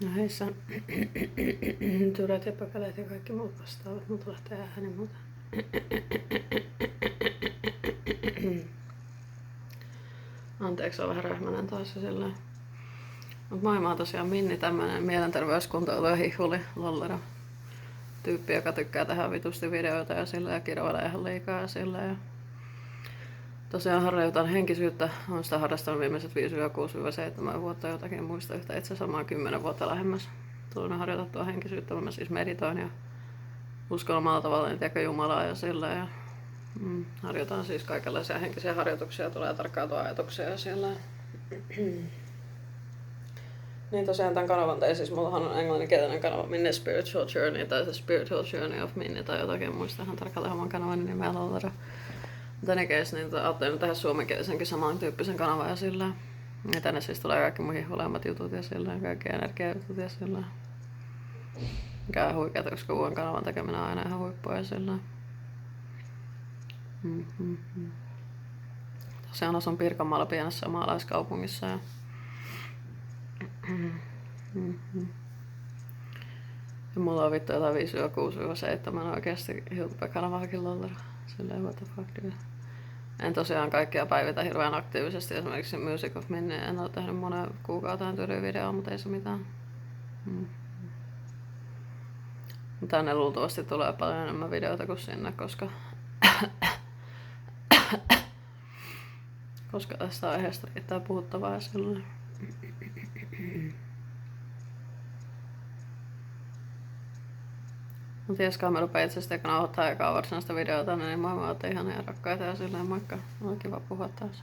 No heissä on tyret ja pökäleet ja kaikki muut vastaavat, mutta lähtee ääni muuta. Anteeksi, on vähän rähmänen taas ja sillä. Mut maailma on tosiaan Minni, tämmönen mielenterveyskuntoutuja hihuli lollera tyyppi, joka tykkää tehdä vitusti videoita ja sillä ja kirvailee ihan liikaa ja sillä. Ja tosiaan harjoitan henkisyyttä, olen sitä harrastanut viimeiset 5-6-7 vuotta jotakin, muista yhtä itse samaa 10 vuotta lähemmäs. Tulin harjoitettua henkisyyttä, mä siis meditoin ja uskon omalla tavallaan Jumalaa ja sillä. Ja harjoitan siis kaikenlaisia henkisiä harjoituksia, tulee tarkkautua ajatuksia ja sillä. Niin tosiaan tämän kanavan, tai siis mullahan on englanninkielinen kanava Minni Spiritual Journey tai The Spiritual Journey of Minni tai jotakin, muistahan tarkalleen oman kanavan nimeä lollera. Mutta any case, niin ajattelin tehdä suomenkielisenkin samantyyppisen kanavan ja sillä. Ja tänne siis tulee kaikki muihin olemat jutut ja sillä, kaikki energiajutut ja sillä. Mikä on huikeeta, koska uuden kanavan tekeminen on aina ihan huippua ja sillä. Tosiaan asun Pirkanmaalla pienessä maalaiskaupungissa ja ja mulla on vittu jotain 5-6-7 oikeesti YouTube-kanavaakin lollera. Silleen what the fuck dude. En tosiaan kaikkia päivitä hirveän aktiivisesti, esimerkiksi Music of Minni en ole tehnyt monen kuukauteen tyyliin videoa, mutta ei se mitään. Tänne luultavasti tulee paljon enemmän videoita kuin sinne, koska tästä aiheesta riittää puhuttavaa ja sellainen. Mutta jeskaan mä rupean itse asiassa nauhoittaa ekaa varsinaista videota, niin maailma on ihania ja rakkaita ja silleen moikka. On kiva puhua taas.